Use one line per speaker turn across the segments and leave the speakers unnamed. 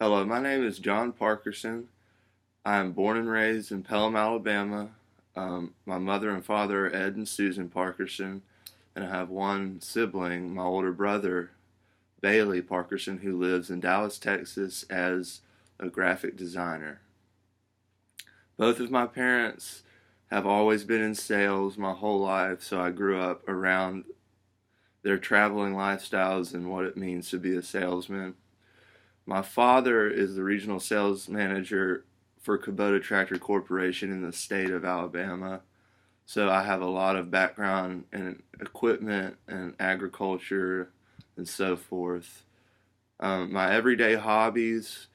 Hello, my name is John Parkerson. I am born and raised in Pelham, Alabama. My mother and father are Ed and Susan Parkerson, and I have one sibling, my older brother, Bailey Parkerson, who lives in Dallas, Texas as a graphic designer. Both of my parents have always been in sales my whole life, so I grew up around their traveling lifestyles and what it means to be a salesman. My father is the regional sales manager for Kubota Tractor Corporation in the state of Alabama. So I have a lot of background in equipment and agriculture and so forth. My everyday hobbies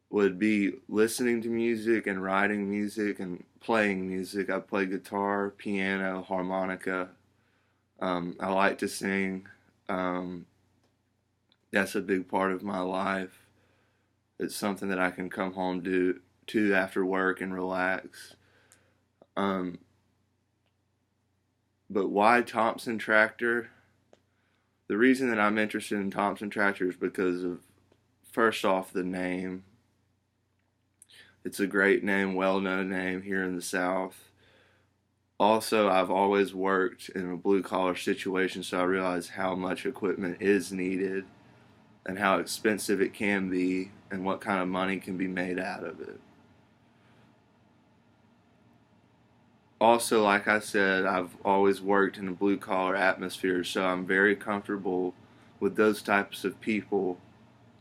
would be listening to music and writing music and playing music. I play guitar, piano, harmonica. I like to sing. That's a big part of my life. It's something that I can come home to after work and relax. Um, but why Thompson Tractor? The reason that I'm interested in Thompson Tractor is because of, first off, the name. It's a great name, well-known name here in the South. Also, I've always worked in a blue-collar situation, so I realize how much equipment is needed and how expensive it can be and what kind of money can be made out of it. Also, like I said, I've always worked in a blue-collar atmosphere, so I'm very comfortable with those types of people,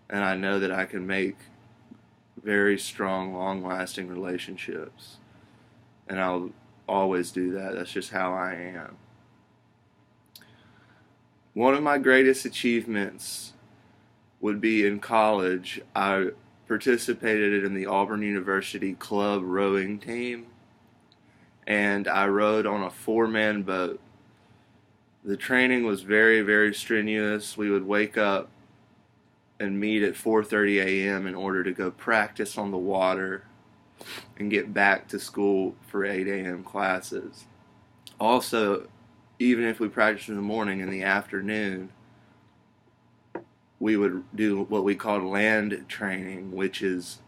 and I know that I can make very strong, long-lasting relationships. And I'll always do that. That's just how I am. One of my greatest achievements would be in college. I participated in the Auburn University club rowing team, and I rowed on a four-man boat. The training was very, very strenuous. We would wake up and meet at 4:30 a.m. in order to go practice on the water and get back to school for 8 a.m. classes. Also, even if we practiced in the morning, in the afternoon, we would do what we called land training, which is,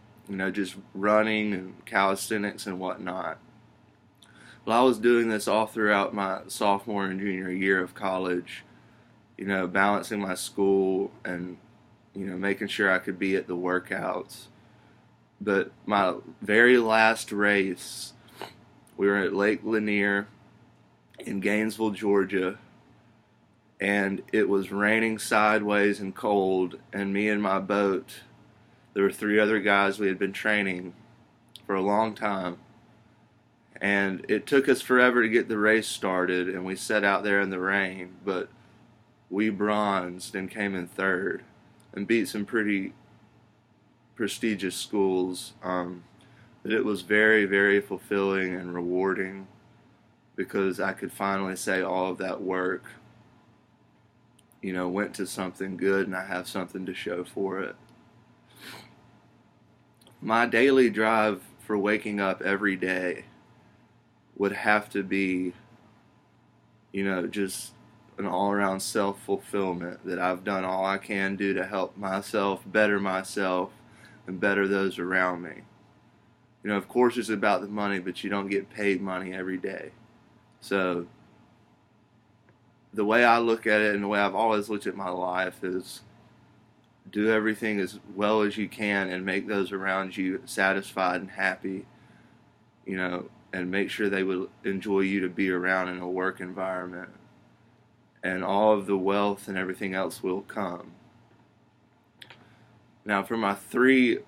just running and calisthenics and whatnot. Well, I was doing this all throughout my sophomore and junior year of college, balancing my school and, making sure I could be at the workouts. But my very last race, we were at Lake Lanier in Gainesville, Georgia, and it was raining sideways and cold, and me and my boat, there were three other guys we had been training for a long time, and it took us forever to get the race started, and we set out there in the rain, but we bronzed and came in third and beat some pretty prestigious schools. But it was very, very fulfilling and rewarding because I could finally say all of that work, went to something good, and I have something to show for it. My daily drive for waking up every day would have to be, just an all-around self-fulfillment, that I've done all I can do to help myself, and better those around me. Of course it's about the money, but you don't get paid money every day. So the way I look at it and the way I've always looked at my life is do everything as well as you can and make those around you satisfied and happy, and make sure they would enjoy you to be around in a work environment. And all of the wealth and everything else will come. Now, for my three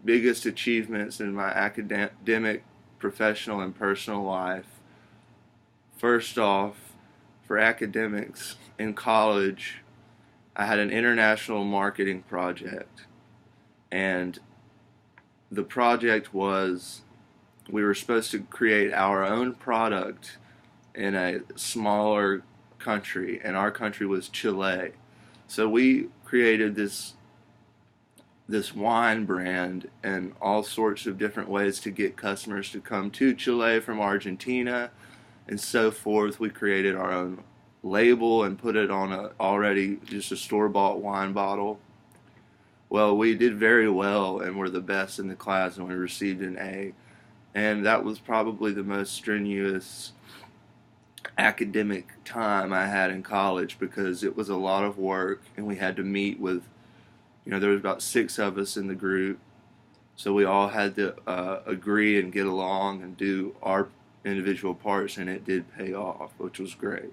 biggest achievements in my academic, professional, and personal life, first off, for academics, in college, I had an international marketing project. And the project was, we were supposed to create our own product in a smaller country, and our country was Chile. So we created this wine brand and all sorts of different ways to get customers to come to Chile from Argentina and so forth. We created our own label and put it on already just a store-bought wine bottle. Well, we did very well and were the best in the class, and we received an A. And that was probably the most strenuous academic time I had in college because it was a lot of work, and we had to meet with, there was about 6 of us in the group, so we all had to agree and get along and do our individual parts, and it did pay off, which was great.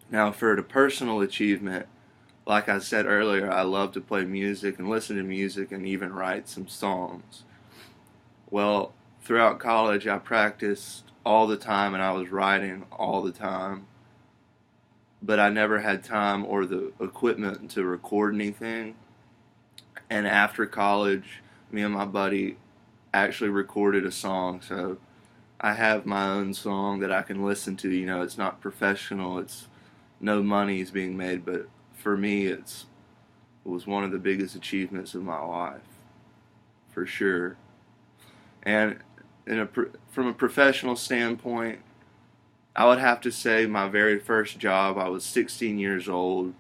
Now, for the personal achievement, like I said earlier, I love to play music and listen to music and even write some songs. Well, throughout college, I practiced all the time and I was writing all the time, but I never had time or the equipment to record anything. And after college, me and my buddy actually recorded a song, so I have my own song that I can listen to. It's not professional, it's no money is being made, but for me, it was one of the biggest achievements of my life, for sure. And from a professional standpoint, I would have to say my very first job, I was 16 years old,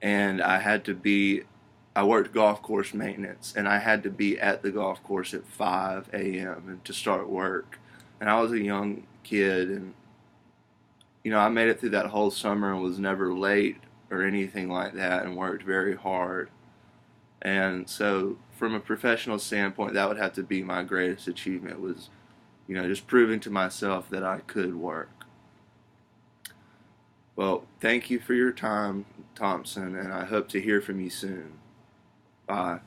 and I worked golf course maintenance, and I had to be at the golf course at 5 a.m. and to start work. And I was a young kid, and I made it through that whole summer and was never late or anything like that, and worked very hard. And so from a professional standpoint, that would have to be my greatest achievement, was just proving to myself that I could work. Well, thank you for your time, Thompson, and I hope to hear from you soon. Bye.